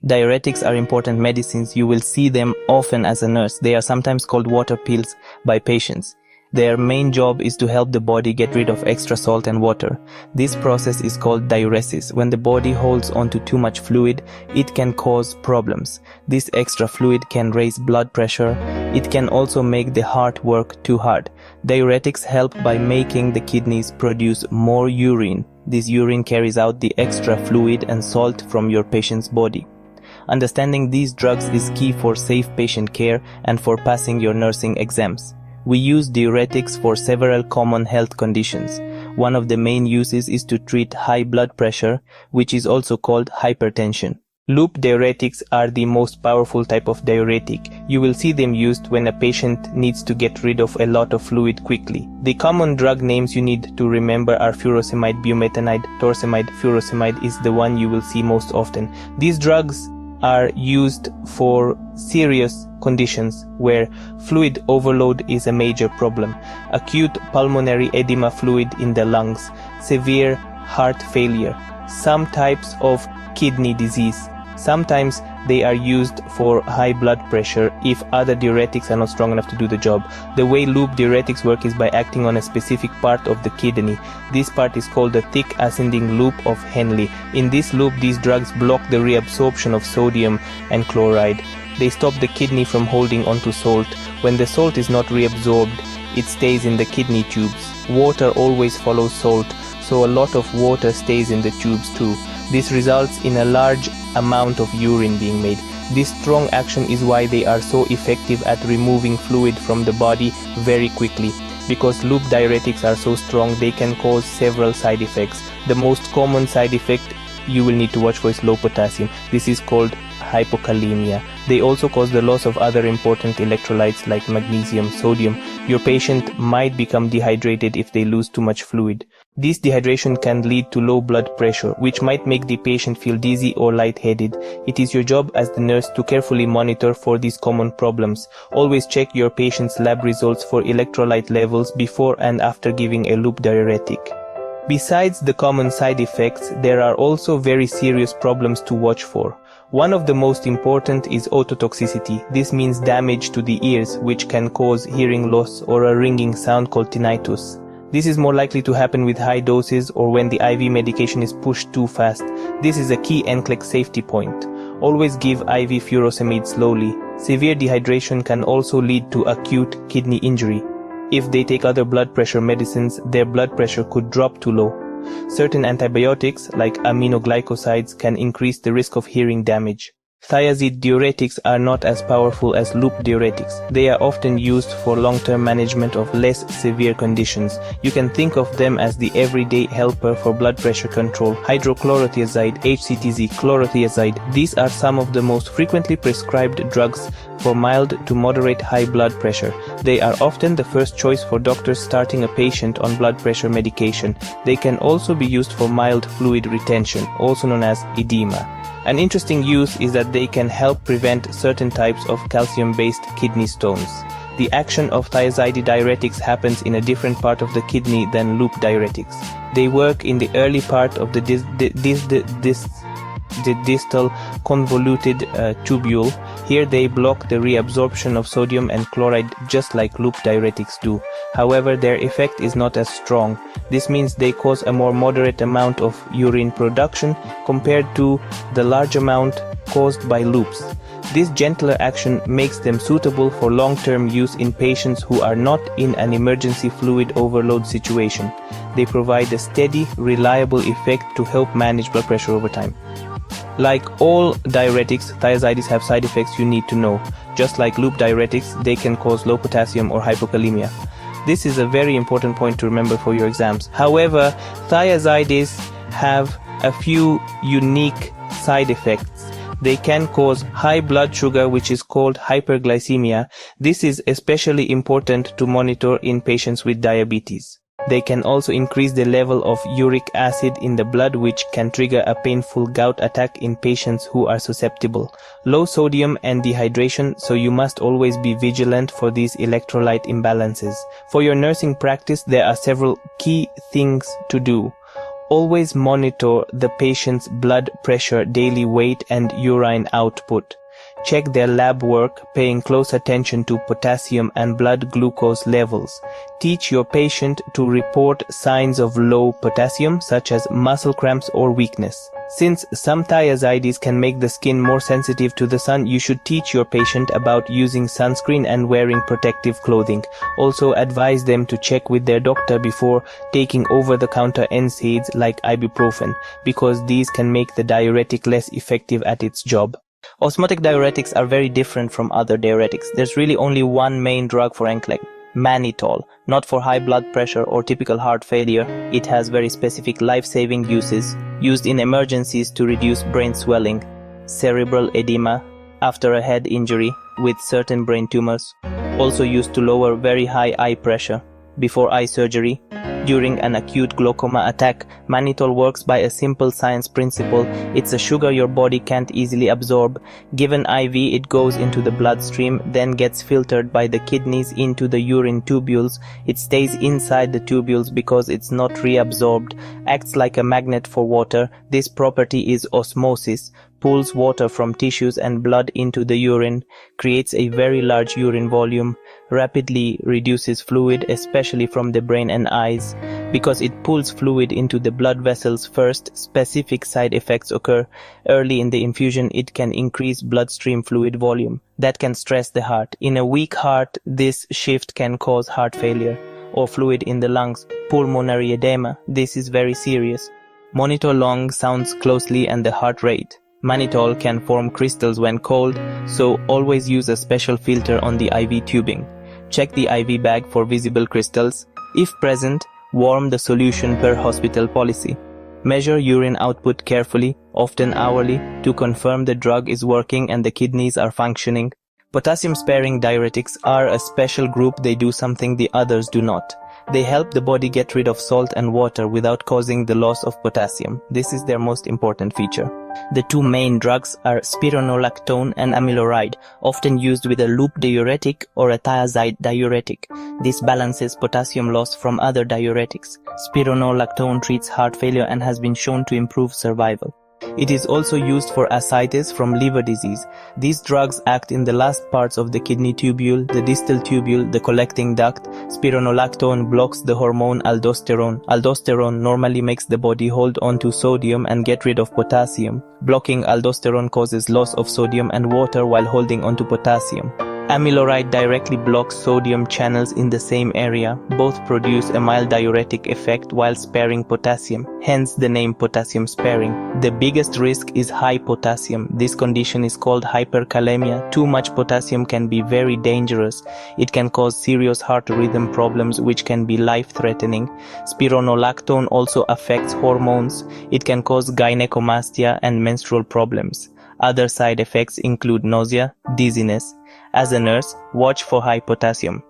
Diuretics are important medicines. You will see them often as a nurse. They are sometimes called water pills by patients. Their main job is to help the body get rid of extra salt and water. This process is called diuresis. When the body holds onto too much fluid, it can cause problems. This extra fluid can raise blood pressure. It can also make the heart work too hard. Diuretics help by making the kidneys produce more urine. This urine carries out the extra fluid and salt from your patient's body. Understanding these drugs is key for safe patient care and for passing your nursing exams. We use diuretics for several common health conditions. One of the main uses is to treat high blood pressure, which is also called hypertension. Loop diuretics are the most powerful type of diuretic. You will see them used when a patient needs to get rid of a lot of fluid quickly. The common drug names you need to remember are furosemide, bumetanide, torsemide. Furosemide is the one you will see most often. These drugs are used for serious conditions where fluid overload is a major problem. Acute pulmonary edema, fluid in the lungs, severe heart failure, some types of kidney disease. Sometimes they are used for high blood pressure if other diuretics are not strong enough to do the job. The way loop diuretics work is by acting on a specific part of the kidney. This part is called the thick ascending loop of Henle. In this loop, these drugs block the reabsorption of sodium and chloride. They stop the kidney from holding onto salt. When the salt is not reabsorbed, it stays in the kidney tubes. Water always follows salt, so a lot of water stays in the tubes too. This results in a large amount of urine being made. This strong action is why they are so effective at removing fluid from the body very quickly. Because loop diuretics are so strong, they can cause several side effects. The most common side effect you will need to watch for is low potassium. This is called hypokalemia. They also cause the loss of other important electrolytes like magnesium, sodium. Your patient might become dehydrated if they lose too much fluid. This dehydration can lead to low blood pressure, which might make the patient feel dizzy or lightheaded. It is your job as the nurse to carefully monitor for these common problems. Always check your patient's lab results for electrolyte levels before and after giving a loop diuretic. Besides the common side effects, there are also very serious problems to watch for. One of the most important is ototoxicity. This means damage to the ears, which can cause hearing loss or a ringing sound called tinnitus. This is more likely to happen with high doses or when the IV medication is pushed too fast. This is a key Nclex safety point. Always give IV furosemide slowly. Severe dehydration can also lead to acute kidney injury. If they take other blood pressure medicines, their blood pressure could drop too low. Certain antibiotics, like aminoglycosides, can increase the risk of hearing damage. Thiazide diuretics are not as powerful as loop diuretics. They are often used for long-term management of less severe conditions. You can think of them as the everyday helper for blood pressure control. Hydrochlorothiazide, HCTZ, chlorothiazide. These are some of the most frequently prescribed drugs for mild to moderate high blood pressure. They are often the first choice for doctors starting a patient on blood pressure medication. They can also be used for mild fluid retention, also known as edema. An interesting use is that they can help prevent certain types of calcium-based kidney stones. The action of thiazide diuretics happens in a different part of the kidney than loop diuretics. They work in the early part of the distal convoluted tubule. Here they block the reabsorption of sodium and chloride just like loop diuretics do. However, their effect is not as strong. This means they cause a more moderate amount of urine production compared to the large amount caused by loops. This gentler action makes them suitable for long-term use in patients who are not in an emergency fluid overload situation. They provide a steady, reliable effect to help manage blood pressure over time. Like all diuretics, thiazides have side effects you need to know. Just like loop diuretics, they can cause low potassium or hypokalemia. This is a very important point to remember for your exams. However, thiazides have a few unique side effects. They can cause high blood sugar, which is called hyperglycemia. This is especially important to monitor in patients with diabetes. They can also increase the level of uric acid in the blood, which can trigger a painful gout attack in patients who are susceptible. Low sodium and dehydration, so you must always be vigilant for these electrolyte imbalances. For your nursing practice, there are several key things to do. Always monitor the patient's blood pressure, daily weight, and urine output. Check their lab work, paying close attention to potassium and blood glucose levels. Teach your patient to report signs of low potassium, such as muscle cramps or weakness. Since some thiazides can make the skin more sensitive to the sun, you should teach your patient about using sunscreen and wearing protective clothing. Also advise them to check with their doctor before taking over-the-counter NSAIDs like ibuprofen, because these can make the diuretic less effective at its job. Osmotic diuretics are very different from other diuretics. There's really only one main drug for Nclex, mannitol. Not for high blood pressure or typical heart failure. It has very specific life-saving uses, used in emergencies to reduce brain swelling, cerebral edema, after a head injury with certain brain tumors. Also used to lower very high eye pressure, before eye surgery. During an acute glaucoma attack, mannitol works by a simple science principle. It's a sugar your body can't easily absorb. Given IV, it goes into the bloodstream, then gets filtered by the kidneys into the urine tubules. It stays inside the tubules because it's not reabsorbed. Acts like a magnet for water. This property is osmosis. Pulls water from tissues and blood into the urine, creates a very large urine volume, rapidly reduces fluid, especially from the brain and eyes. Because it pulls fluid into the blood vessels first, specific side effects occur. Early in the infusion, it can increase bloodstream fluid volume. That can stress the heart. In a weak heart, this shift can cause heart failure, or fluid in the lungs, pulmonary edema. This is very serious. Monitor lung sounds closely and the heart rate. Mannitol can form crystals when cold, so always use a special filter on the IV tubing. Check the IV bag for visible crystals. If present, warm the solution per hospital policy. Measure urine output carefully, often hourly, to confirm the drug is working and the kidneys are functioning. Potassium-sparing diuretics are a special group. They do something the others do not. They help the body get rid of salt and water without causing the loss of potassium. This is their most important feature. The two main drugs are spironolactone and amiloride, often used with a loop diuretic or a thiazide diuretic. This balances potassium loss from other diuretics. Spironolactone treats heart failure and has been shown to improve survival. It is also used for ascites from liver disease. These drugs act in the last parts of the kidney tubule, the distal tubule, the collecting duct. Spironolactone blocks the hormone aldosterone. Aldosterone normally makes the body hold on to sodium and get rid of potassium. Blocking aldosterone causes loss of sodium and water while holding on to potassium. Amiloride directly blocks sodium channels in the same area. Both produce a mild diuretic effect while sparing potassium, hence the name potassium sparing. The biggest risk is high potassium. This condition is called hyperkalemia. Too much potassium can be very dangerous. It can cause serious heart rhythm problems which can be life-threatening. Spironolactone also affects hormones. It can cause gynecomastia and menstrual problems. Other side effects include nausea, dizziness. As a nurse, watch for high potassium.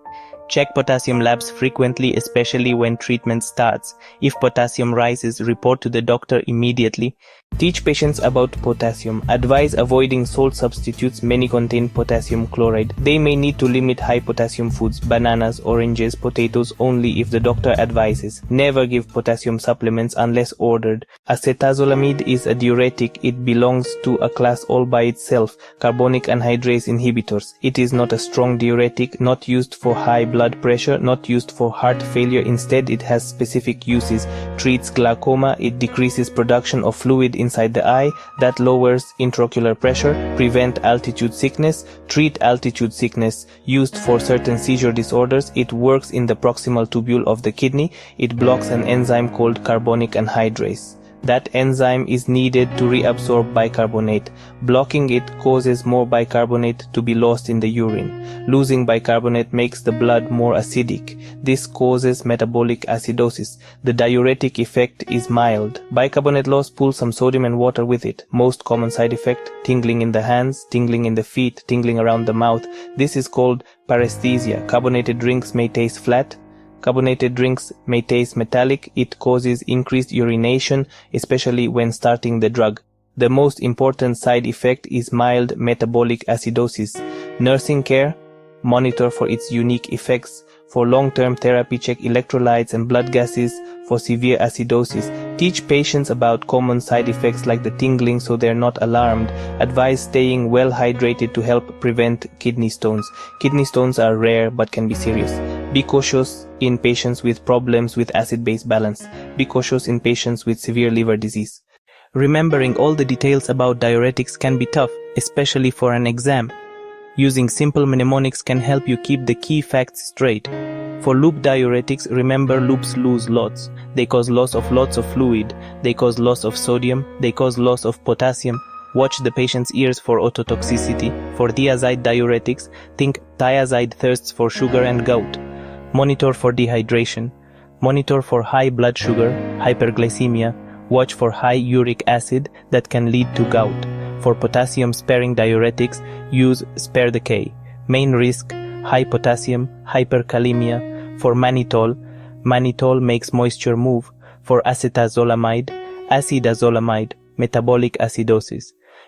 Check potassium labs frequently, especially when treatment starts. If potassium rises, report to the doctor immediately. Teach patients about potassium. Advise avoiding salt substitutes. Many contain potassium chloride. They may need to limit high potassium foods, bananas, oranges, potatoes only if the doctor advises. Never give potassium supplements unless ordered. Acetazolamide is a diuretic. It belongs to a class all by itself, carbonic anhydrase inhibitors. It is not a strong diuretic, not used for high blood pressure, not used for heart failure. Instead, it has specific uses. Treats glaucoma. It decreases production of fluid inside the eye. That lowers intraocular pressure. Prevent altitude sickness. Treat altitude sickness. Used for certain seizure disorders. It works in the proximal tubule of the kidney. It blocks an enzyme called carbonic anhydrase. That enzyme is needed to reabsorb bicarbonate. Blocking it causes more bicarbonate to be lost in the urine. Losing bicarbonate makes the blood more acidic. This causes metabolic acidosis. The diuretic effect is mild. Bicarbonate loss pulls some sodium and water with it. Most common side effect: tingling in the hands, tingling in the feet, tingling around the mouth. This is called paresthesia. Carbonated drinks may taste flat. Carbonated drinks may taste metallic. It causes increased urination, especially when starting the drug. The most important side effect is mild metabolic acidosis. Nursing care, monitor for its unique effects. For long-term therapy, check electrolytes and blood gases for severe acidosis. Teach patients about common side effects like the tingling so they're not alarmed. Advise staying well hydrated to help prevent kidney stones. Kidney stones are rare but can be serious. Be cautious in patients with problems with acid-base balance. Be cautious in patients with severe liver disease. Remembering all the details about diuretics can be tough, especially for an exam. Using simple mnemonics can help you keep the key facts straight. For loop diuretics, remember loops lose lots. They cause loss of lots of fluid. They cause loss of sodium. They cause loss of potassium. Watch the patient's ears for ototoxicity. For thiazide diuretics, think thiazide thirsts for sugar and gout. Monitor for dehydration. Monitor for high blood sugar, hyperglycemia. Watch for high uric acid that can lead to gout. For potassium-sparing diuretics, use spare the K. Main risk, high potassium, hyperkalemia. For mannitol, mannitol makes moisture move. For acetazolamide, acidazolamide, metabolic acidosis.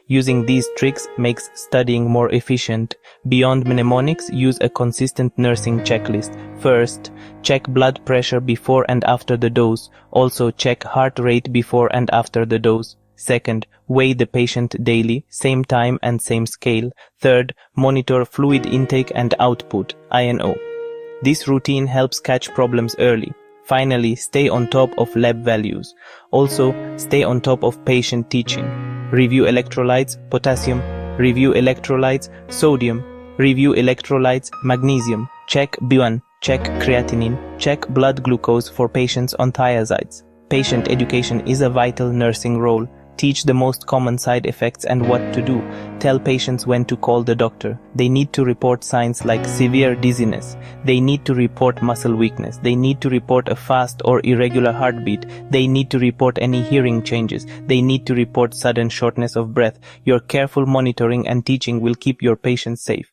Using these tricks makes studying more efficient. Beyond mnemonics, use a consistent nursing checklist. First, check blood pressure before and after the dose. Also check heart rate before and after the dose. Second, weigh the patient daily, same time and same scale. Third, monitor fluid intake and output, INO. This routine helps catch problems early. Finally, stay on top of lab values. Also, stay on top of patient teaching. Review electrolytes, potassium. Review electrolytes, sodium. Review electrolytes, magnesium. Check B1. Check creatinine. Check blood glucose for patients on thiazides. Patient education is a vital nursing role. Teach the most common side effects and what to do. Tell patients when to call the doctor. They need to report signs like severe dizziness. They need to report muscle weakness. They need to report a fast or irregular heartbeat. They need to report any hearing changes. They need to report sudden shortness of breath. Your careful monitoring and teaching will keep your patients safe.